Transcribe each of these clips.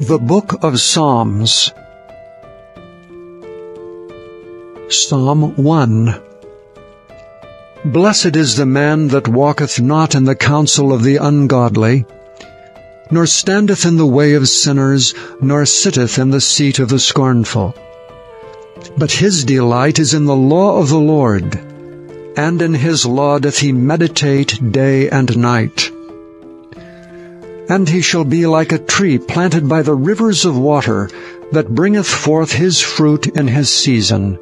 The Book of Psalms. Psalm 1. Blessed is the man that walketh not in the counsel of the ungodly, nor standeth in the way of sinners, nor sitteth in the seat of the scornful. But his delight is in the law of the Lord, and in his law doth he meditate day and night. And he shall be like a tree planted by the rivers of water, that bringeth forth his fruit in his season.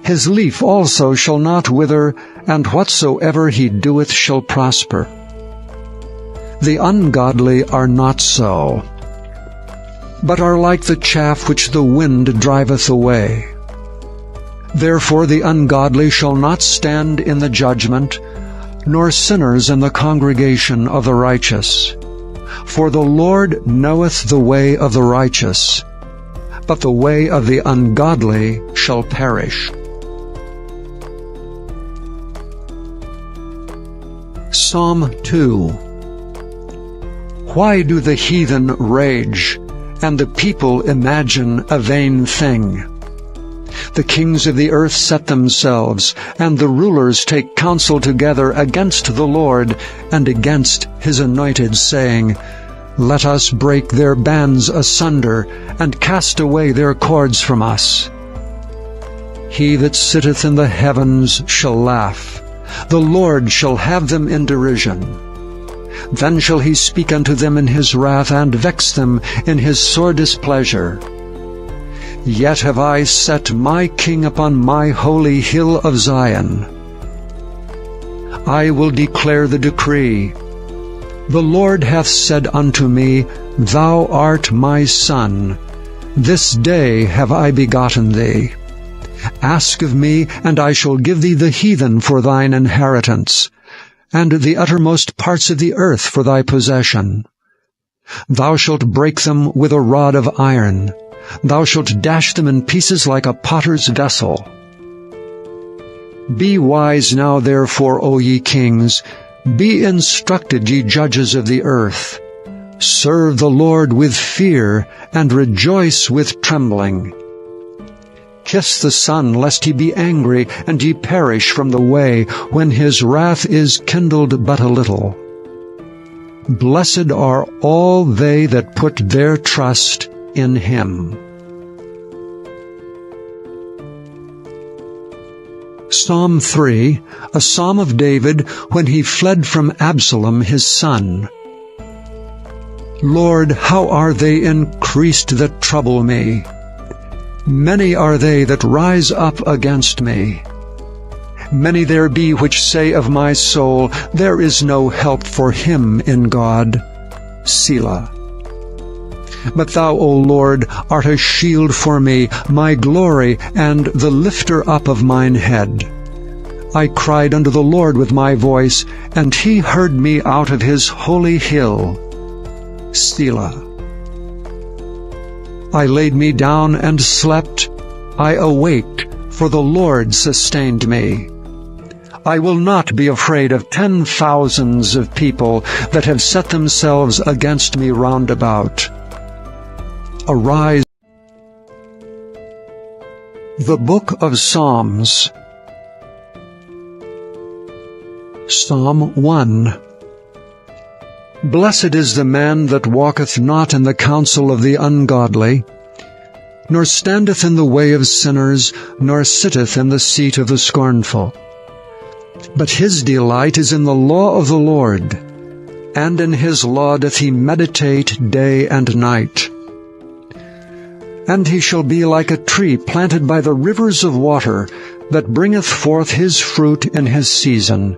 His leaf also shall not wither, and whatsoever he doeth shall prosper. The ungodly are not so, but are like the chaff which the wind driveth away. Therefore the ungodly shall not stand in the judgment, nor sinners in the congregation of the righteous. For the Lord knoweth the way of the righteous, but the way of the ungodly shall perish. Psalm 2. Why do the heathen rage, and the people imagine a vain thing? The kings of the earth set themselves, and the rulers take counsel together against the Lord and against his anointed, saying, Let us break their bands asunder, and cast away their cords from us. He that sitteth in the heavens shall laugh. The Lord shall have them in derision. Then shall he speak unto them in his wrath, and vex them in his sore displeasure. Yet have I set my king upon my holy hill of Zion. I will declare the decree. The Lord hath said unto me, Thou art my son. This day have I begotten thee. Ask of me, and I shall give thee the heathen for thine inheritance, and the uttermost parts of the earth for thy possession. Thou shalt break them with a rod of iron. Thou shalt dash them in pieces like a potter's vessel. Be wise now therefore, O ye kings. Be instructed, ye judges of the earth. Serve the Lord with fear, and rejoice with trembling. Kiss the Son, lest he be angry, and ye perish from the way, when his wrath is kindled but a little. Blessed are all they that put their trust in him. Psalm 3, a psalm of David when he fled from Absalom his son. Lord, how are they increased that trouble me? Many are they that rise up against me. Many there be which say of my soul, There is no help for him in God. Selah. But thou, O Lord, art a shield for me, my glory, and the lifter up of mine head. I cried unto the Lord with my voice, and he heard me out of his holy hill. Selah. I laid me down and slept. I awaked, for the Lord sustained me. I will not be afraid of 10,000s of people that have set themselves against me round about. Arise. The Book of Psalms. Psalm 1. Blessed is the man that walketh not in the counsel of the ungodly, nor standeth in the way of sinners, nor sitteth in the seat of the scornful. But his delight is in the law of the Lord, and in his law doth he meditate day and night. And he shall be like a tree planted by the rivers of water, that bringeth forth his fruit in his season.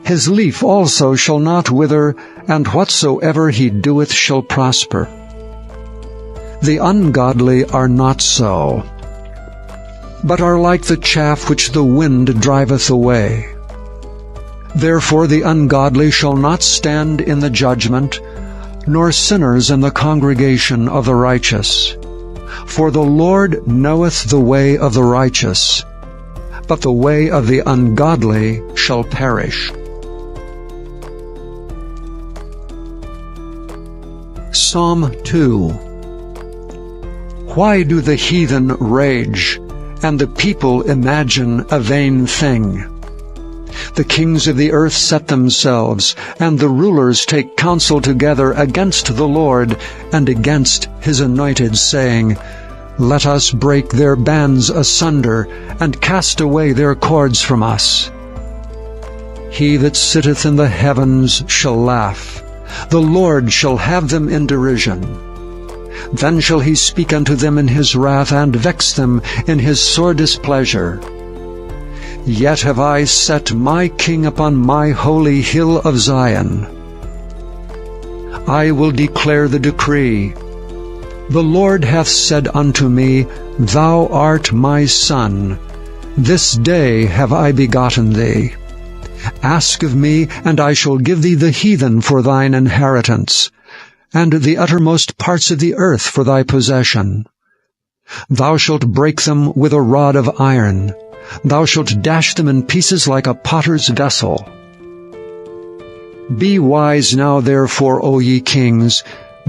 His leaf also shall not wither, and whatsoever he doeth shall prosper. The ungodly are not so, but are like the chaff which the wind driveth away. Therefore the ungodly shall not stand in the judgment, nor sinners in the congregation of the righteous. For the Lord knoweth the way of the righteous, but the way of the ungodly shall perish. Psalm 2. Why do the heathen rage, and the people imagine a vain thing? The kings of the earth set themselves, and the rulers take counsel together against the Lord and against his anointed, saying, Let us break their bands asunder, and cast away their cords from us. He that sitteth in the heavens shall laugh. The Lord shall have them in derision. Then shall he speak unto them in his wrath, and vex them in his sore displeasure. Yet have I set my king upon my holy hill of Zion. I will declare the decree. The Lord hath said unto me, Thou art my son. This day have I begotten thee. Ask of me, and I shall give thee the heathen for thine inheritance, and the uttermost parts of the earth for thy possession. Thou shalt break them with a rod of iron. Thou shalt dash them in pieces like a potter's vessel. Be wise now therefore, O ye kings.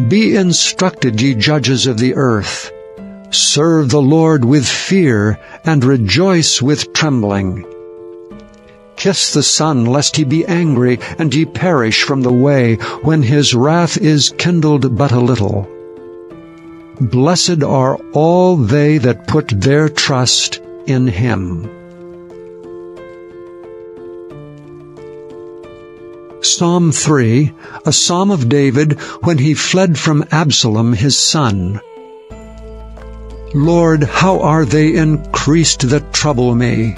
Be instructed, ye judges of the earth. Serve the Lord with fear, and rejoice with trembling. Kiss the Son, lest he be angry, and ye perish from the way, when his wrath is kindled but a little. Blessed are all they that put their trust in him. Psalm 3, a psalm of David when he fled from Absalom his son. Lord, how are they increased that trouble me?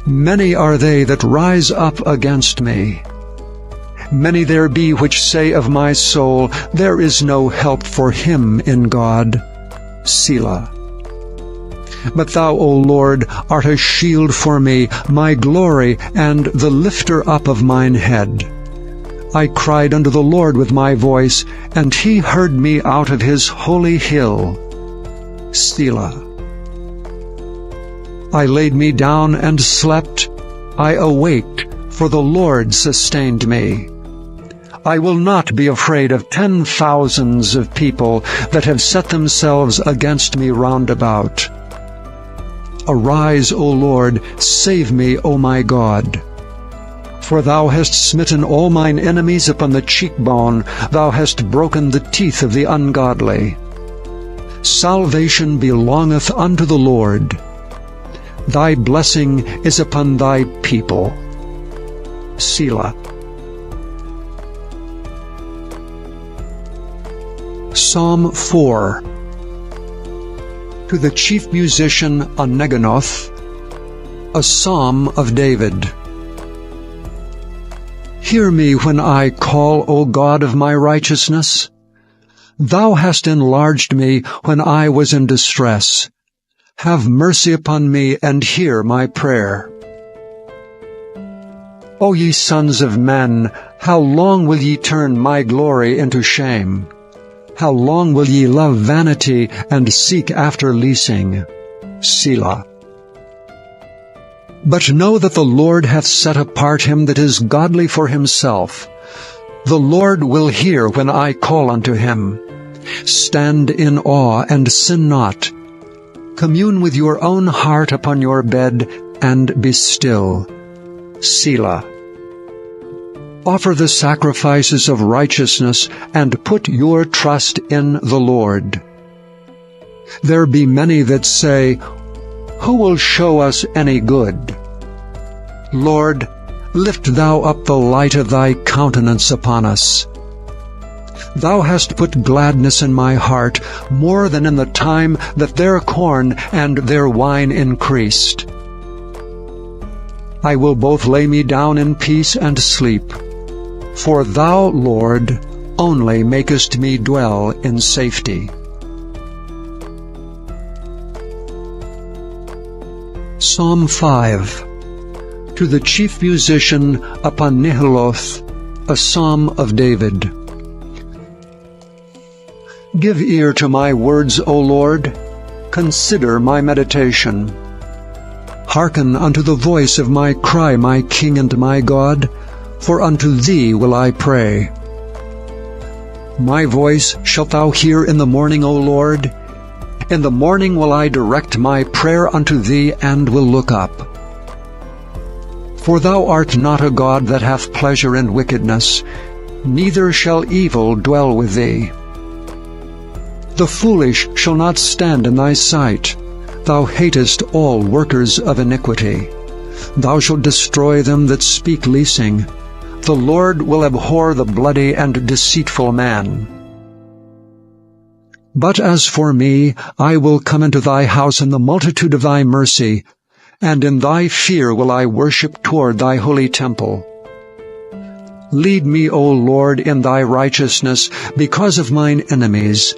Many are they that rise up against me. Many there be which say of my soul, There is no help for him in God. Selah. But thou, O Lord, art a shield for me, my glory, and the lifter up of mine head. I cried unto the Lord with my voice, and he heard me out of his holy hill. Selah. I laid me down and slept. I awaked, for the Lord sustained me. I will not be afraid of 10,000s of people that have set themselves against me round about. Arise, O Lord, save me, O my God. For thou hast smitten all mine enemies upon the cheekbone, thou hast broken the teeth of the ungodly. Salvation belongeth unto the Lord. Thy blessing is upon thy people. Selah. Psalm 4. To the chief musician on Neganoth, a psalm of David. Hear me when I call, O God of my righteousness. Thou hast enlarged me when I was in distress. Have mercy upon me, and hear my prayer. O ye sons of men, how long will ye turn my glory into shame? How long will ye love vanity, and seek after leasing? Selah. But know that the Lord hath set apart him that is godly for himself. The Lord will hear when I call unto him. Stand in awe, and sin not. Commune with your own heart upon your bed, and be still. Selah. Offer the sacrifices of righteousness, and put your trust in the Lord. There be many that say, Who will show us any good? Lord, lift thou up the light of thy countenance upon us. Thou hast put gladness in my heart, more than in the time that their corn and their wine increased. I will both lay me down in peace and sleep. For thou, Lord, only makest me dwell in safety. Psalm 5. To the chief musician upon Nehiloth, a psalm of David. Give ear to my words, O Lord. Consider my meditation. Hearken unto the voice of my cry, my King and my God, for unto thee will I pray. My voice shalt thou hear in the morning, O Lord. In the morning will I direct my prayer unto thee, and will look up. For thou art not a God that hath pleasure in wickedness, neither shall evil dwell with thee. The foolish shall not stand in thy sight. Thou hatest all workers of iniquity. Thou shalt destroy them that speak leasing. The Lord will abhor the bloody and deceitful man. But as for me, I will come into thy house in the multitude of thy mercy, and in thy fear will I worship toward thy holy temple. Lead me, O Lord, in thy righteousness, because of mine enemies.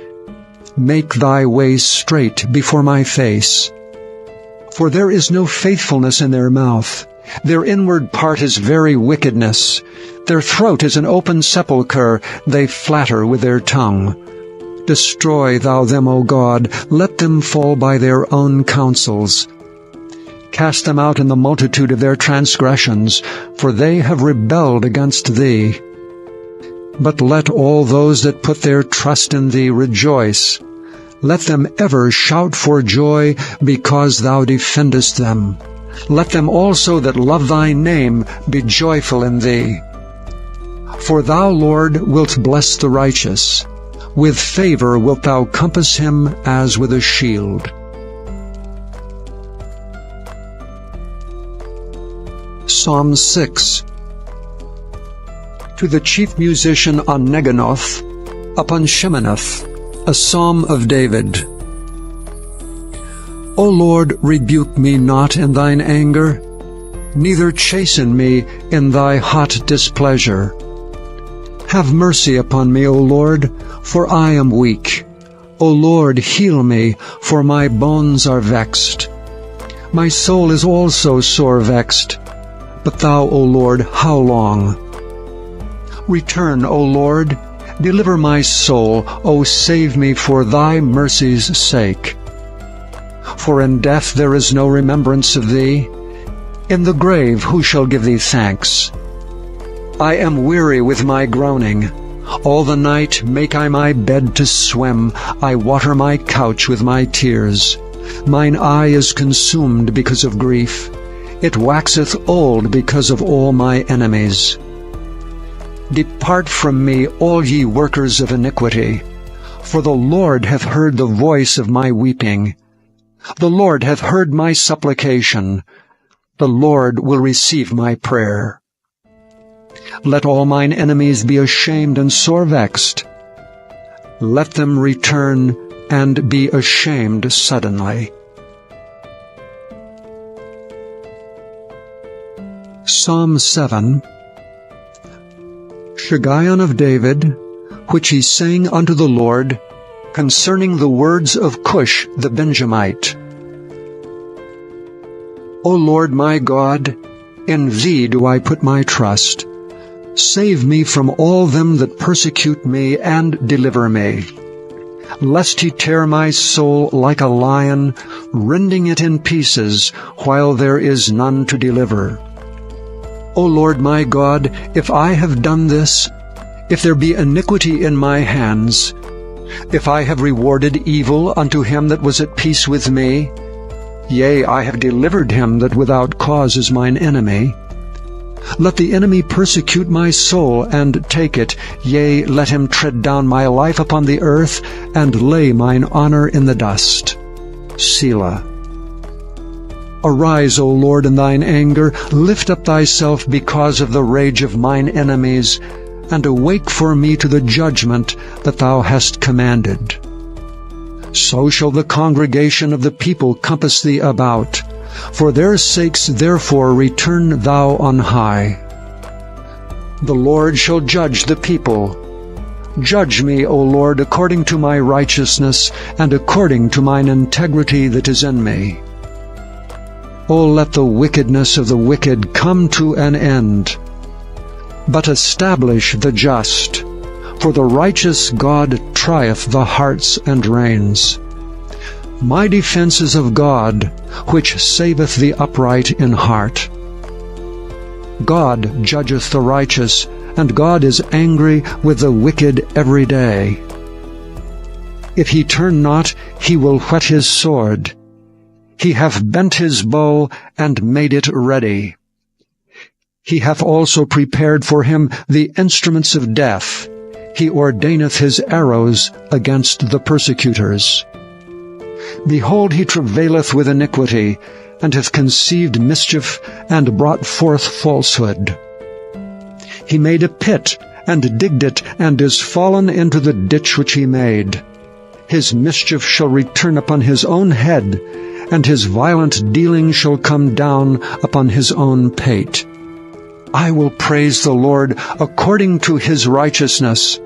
Make thy ways straight before my face. For there is no faithfulness in their mouth. Their inward part is very wickedness. Their throat is an open sepulchre. They flatter with their tongue. Destroy thou them, O God. Let them fall by their own counsels. Cast them out in the multitude of their transgressions, for they have rebelled against thee. But let all those that put their trust in thee rejoice. Let them ever shout for joy, because thou defendest them. Let them also that love thy name be joyful in thee. For thou, Lord, wilt bless the righteous. With favor wilt thou compass him as with a shield. Psalm 6. To the chief musician on Neganoth, upon Sheminith, a psalm of David. O Lord, rebuke me not in thine anger, neither chasten me in thy hot displeasure. Have mercy upon me, O Lord, for I am weak. O Lord, heal me, for my bones are vexed. My soul is also sore vexed. But thou, O Lord, how long? Return, O Lord, deliver my soul, O save me for thy mercy's sake. For in death there is no remembrance of thee. In the grave who shall give thee thanks? I am weary with my groaning. All the night make I my bed to swim. I water my couch with my tears. Mine eye is consumed because of grief. It waxeth old because of all my enemies. Depart from me, all ye workers of iniquity, for the Lord hath heard the voice of my weeping. The Lord hath heard my supplication. The Lord will receive my prayer. Let all mine enemies be ashamed and sore vexed. Let them return and be ashamed suddenly. Psalm 7. Shiggaion of David, which he sang unto the Lord, concerning the words of Cush the Benjamite. O Lord my God, in thee do I put my trust. Save me from all them that persecute me, and deliver me. Lest he tear my soul like a lion, rending it in pieces, while there is none to deliver. O Lord my God, if I have done this, if there be iniquity in my hands, if I have rewarded evil unto him that was at peace with me, yea, I have delivered him that without cause is mine enemy, let the enemy persecute my soul, and take it, yea, let him tread down my life upon the earth, and lay mine honor in the dust. Selah. Arise, O Lord, in thine anger, lift up thyself because of the rage of mine enemies, and awake for me to the judgment that thou hast commanded. So shall the congregation of the people compass thee about. For their sakes therefore return thou on high. The Lord shall judge the people. Judge me, O Lord, according to my righteousness, and according to mine integrity that is in me. O let the wickedness of the wicked come to an end, but establish the just, for the righteous God trieth the hearts and reins. My defense is of God, which saveth the upright in heart. God judgeth the righteous, and God is angry with the wicked every day. If he turn not, he will whet his sword. He hath bent his bow, and made it ready. He hath also prepared for him the instruments of death. He ordaineth his arrows against the persecutors. Behold, he travaileth with iniquity, and hath conceived mischief, and brought forth falsehood. He made a pit, and digged it, and is fallen into the ditch which he made. His mischief shall return upon his own head, and his violent dealing shall come down upon his own pate. I will praise the Lord according to his righteousness,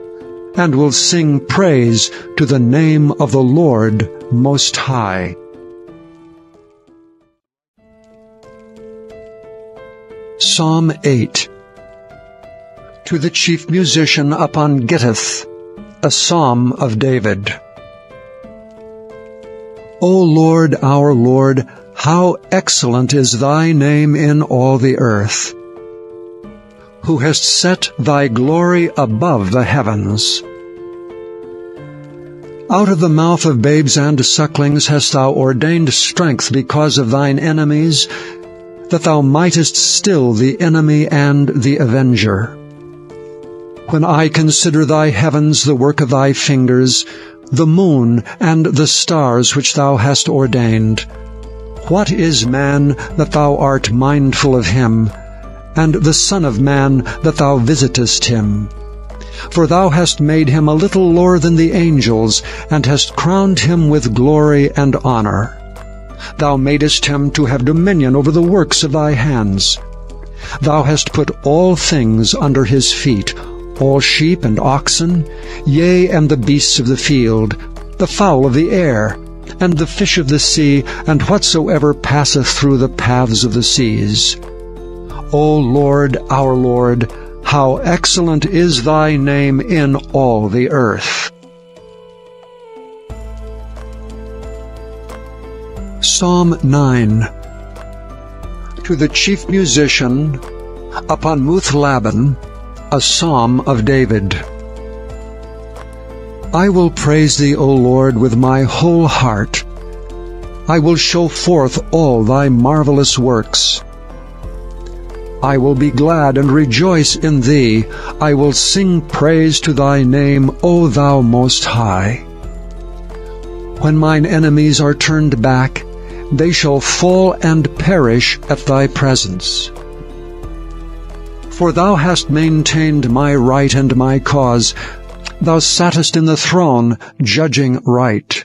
and will sing praise to the name of the Lord Most High. Psalm 8. To the chief musician upon Gittith, a psalm of David. O Lord, our Lord, how excellent is thy name in all the earth, who hast set thy glory above the heavens. Out of the mouth of babes and sucklings hast thou ordained strength because of thine enemies, that thou mightest still the enemy and the avenger. When I consider thy heavens, the work of thy fingers, the moon and the stars which thou hast ordained, what is man that thou art mindful of him, and the Son of Man that thou visitest him? For thou hast made him a little lower than the angels, and hast crowned him with glory and honor. Thou madest him to have dominion over the works of thy hands. Thou hast put all things under his feet, all sheep and oxen, yea, and the beasts of the field, the fowl of the air, and the fish of the sea, and whatsoever passeth through the paths of the seas. O Lord, our Lord, how excellent is thy name in all the earth. Psalm 9. To the chief musician upon Muth-labben, a psalm of David. I will praise thee, O Lord, with my whole heart. I will show forth all thy marvelous works. I will be glad and rejoice in thee. I will sing praise to thy name, O thou Most High. When mine enemies are turned back, they shall fall and perish at thy presence. For thou hast maintained my right and my cause. Thou sattest in the throne, judging right.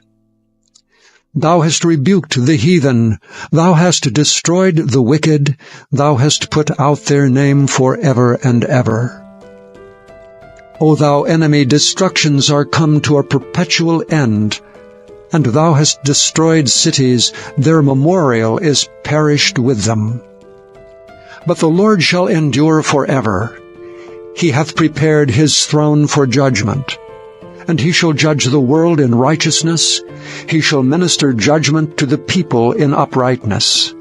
Thou hast rebuked the heathen. Thou hast destroyed the wicked. Thou hast put out their name forever and ever. O thou enemy, destructions are come to a perpetual end. And thou hast destroyed cities, their memorial is perished with them. But the Lord shall endure forever. He hath prepared his throne for judgment. And he shall judge the world in righteousness. He shall minister judgment to the people in uprightness.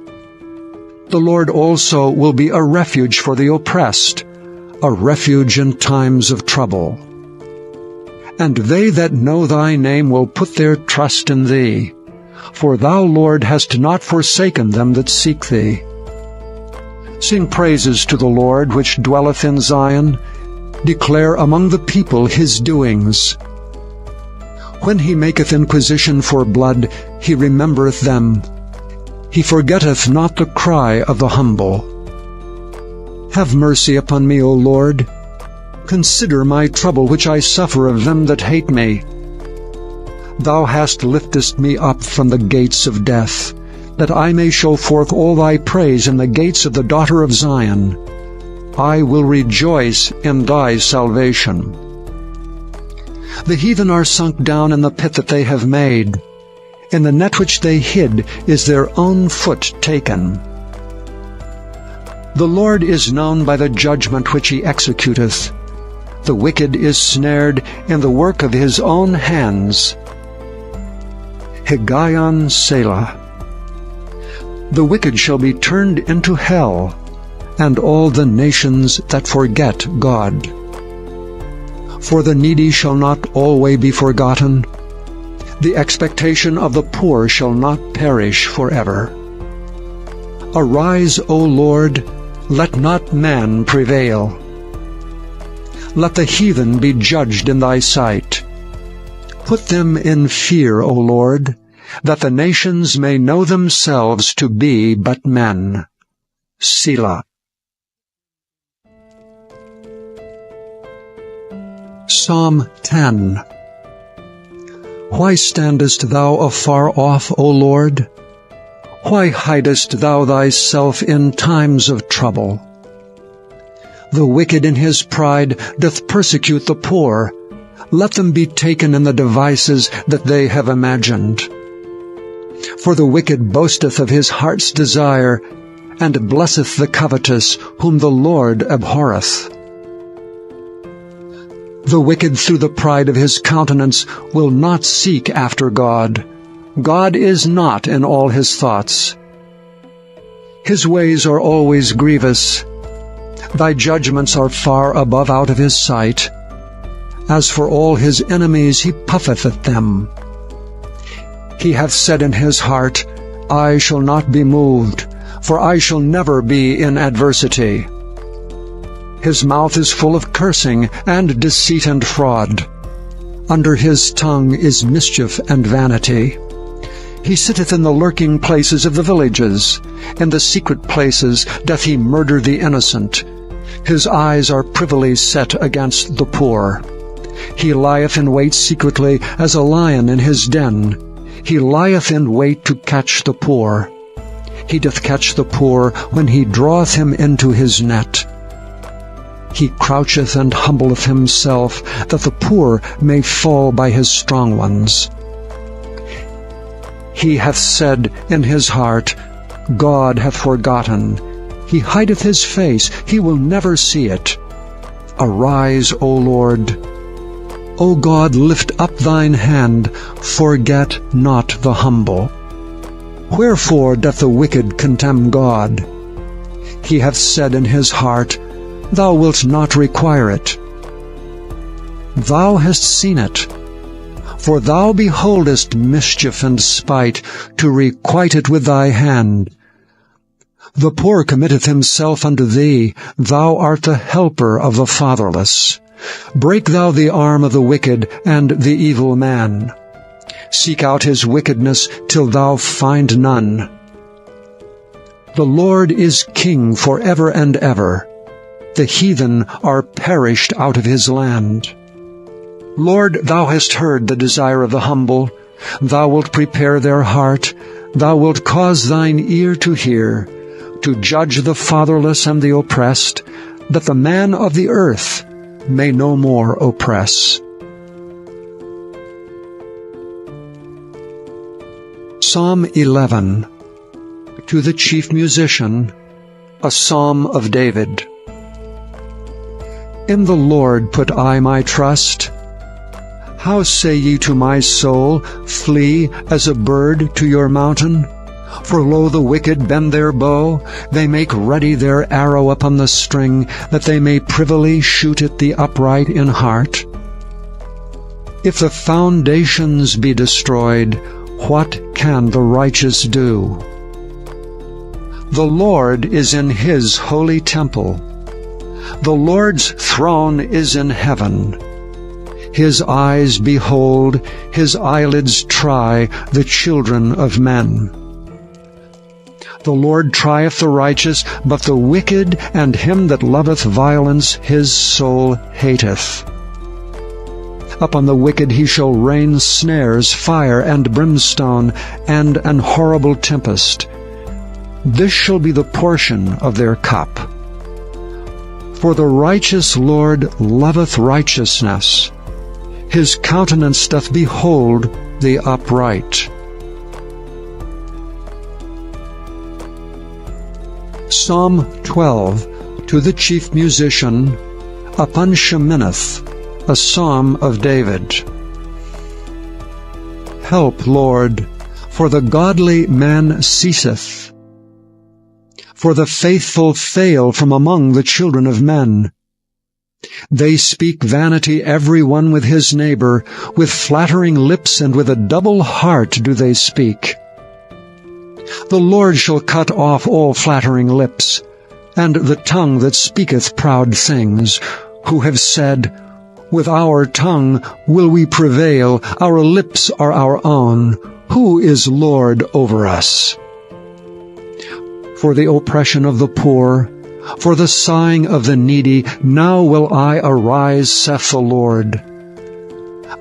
The Lord also will be a refuge for the oppressed, a refuge in times of trouble. And they that know thy name will put their trust in thee. For thou, Lord, hast not forsaken them that seek thee. Sing praises to the Lord, which dwelleth in Zion. Declare among the people his doings. When he maketh inquisition for blood, he remembereth them. He forgetteth not the cry of the humble. Have mercy upon me, O Lord. Consider my trouble which I suffer of them that hate me. Thou hast liftest me up from the gates of death, that I may show forth all thy praise in the gates of the daughter of Zion. I will rejoice in thy salvation. The heathen are sunk down in the pit that they have made. In the net which they hid is their own foot taken. The Lord is known by the judgment which he executeth. The wicked is snared in the work of his own hands. Higgaion Selah. The wicked shall be turned into hell, and all the nations that forget God. For the needy shall not always be forgotten. The expectation of the poor shall not perish forever. Arise, O Lord, let not man prevail. Let the heathen be judged in thy sight. Put them in fear, O Lord, that the nations may know themselves to be but men. Selah. Psalm 10. Why standest thou afar off, O Lord? Why hidest thou thyself in times of trouble? The wicked in his pride doth persecute the poor. Let them be taken in the devices that they have imagined. For the wicked boasteth of his heart's desire, and blesseth the covetous, whom the Lord abhorreth. The wicked through the pride of his countenance will not seek after God. God is not in all his thoughts. His ways are always grievous. Thy judgments are far above out of his sight. As for all his enemies, he puffeth at them. He hath said in his heart, I shall not be moved, for I shall never be in adversity. His mouth is full of cursing, and deceit and fraud. Under his tongue is mischief and vanity. He sitteth in the lurking places of the villages. In the secret places doth he murder the innocent. His eyes are privily set against the poor. He lieth in wait secretly as a lion in his den. He lieth in wait to catch the poor. He doth catch the poor when he draweth him into his net. He croucheth and humbleth himself, that the poor may fall by his strong ones. He hath said in his heart, God hath forgotten. He hideth his face, he will never see it. Arise, O Lord. O God, lift up thine hand, forget not the humble. Wherefore doth the wicked contemn God? He hath said in his heart, Thou wilt not require it. Thou hast seen it, for thou beholdest mischief and spite, to requite it with thy hand. The poor committeth himself unto thee, thou art the helper of the fatherless. Break thou the arm of the wicked and the evil man. Seek out his wickedness till thou find none. The Lord is king forever and ever. The heathen are perished out of his land. Lord, thou hast heard the desire of the humble. Thou wilt prepare their heart. Thou wilt cause thine ear to hear, to judge the fatherless and the oppressed, that the man of the earth may no more oppress. Psalm 11. To the chief musician, a psalm of David. In the Lord put I my trust. How say ye to my soul, Flee as a bird to your mountain? For lo, the wicked bend their bow, they make ready their arrow upon the string, that they may privily shoot at the upright in heart. If the foundations be destroyed, what can the righteous do? The Lord is in his holy temple. The Lord's throne is in heaven. His eyes behold, his eyelids try the children of men. The Lord trieth the righteous, but the wicked and him that loveth violence his soul hateth. Upon the wicked he shall rain snares, fire, and brimstone, and an horrible tempest. This shall be the portion of their cup. For the righteous Lord loveth righteousness. His countenance doth behold the upright. Psalm 12. To the chief musician, upon Sheminith, a psalm of David. Help, Lord, for the godly man ceaseth. For the faithful fail from among the children of men. They speak vanity every one with his neighbor. With flattering lips and with a double heart do they speak. The Lord shall cut off all flattering lips, and the tongue that speaketh proud things, who have said, With our tongue will we prevail, our lips are our own. Who is Lord over us? For the oppression of the poor, for the sighing of the needy, now will I arise, saith the Lord.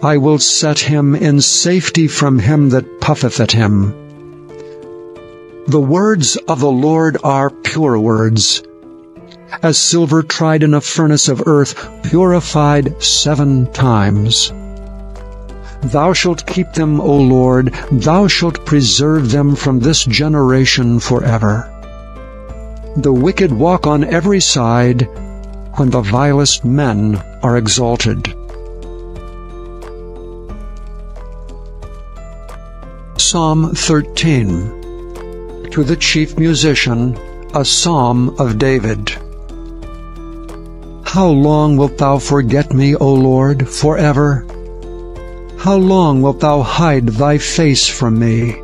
I will set him in safety from him that puffeth at him. The words of the Lord are pure words, as silver tried in a furnace of earth, purified 7 times. Thou shalt keep them, O Lord, thou shalt preserve them from this generation forever. The wicked walk on every side, when the vilest men are exalted. Psalm 13. To the chief musician, a psalm of David. How long wilt thou forget me, O Lord, forever? How long wilt thou hide thy face from me?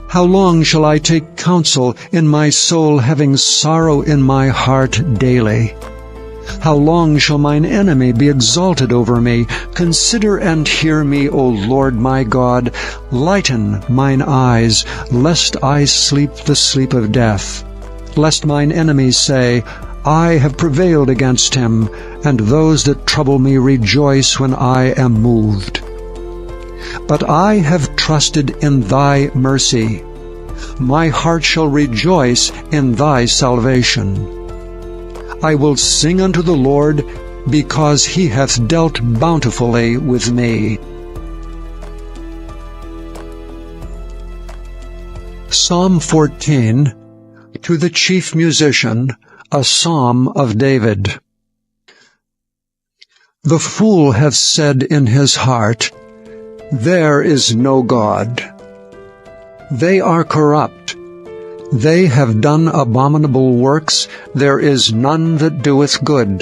How long shall I take counsel in my soul, having sorrow in my heart daily? How long shall mine enemy be exalted over me? Consider and hear me, O Lord my God. Lighten mine eyes, lest I sleep the sleep of death. Lest mine enemies say, I have prevailed against him, and those that trouble me rejoice when I am moved. But I have trusted in thy mercy. My heart shall rejoice in thy salvation. I will sing unto the Lord, because he hath dealt bountifully with me. Psalm 14. To the chief musician, a psalm of David. The fool hath said in his heart, There is no God. They are corrupt. They have done abominable works. There is none that doeth good.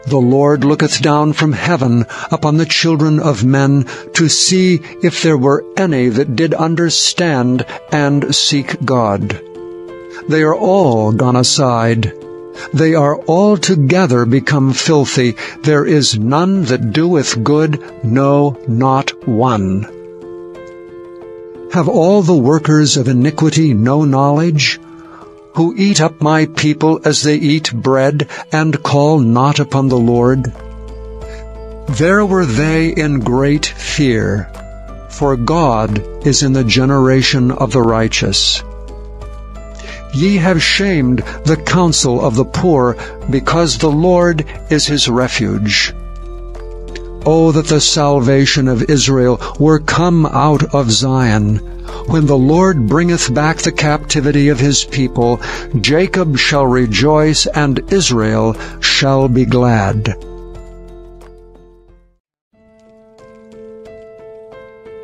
The Lord looketh down from heaven upon the children of men, to see if there were any that did understand and seek God. They are all gone aside. They are altogether become filthy. There is none that doeth good, no, not one. Have all the workers of iniquity no knowledge, who eat up my people as they eat bread, and call not upon the Lord? There were they in great fear, for God is in the generation of the righteous. Ye have shamed the counsel of the poor, because the Lord is his refuge. O that the salvation of Israel were come out of Zion! When the Lord bringeth back the captivity of his people, Jacob shall rejoice, and Israel shall be glad.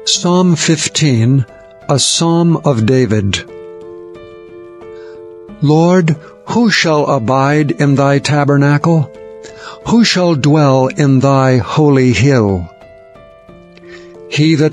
Psalm 15, a psalm of David. Lord, who shall abide in thy tabernacle? Who shall dwell in thy holy hill? He that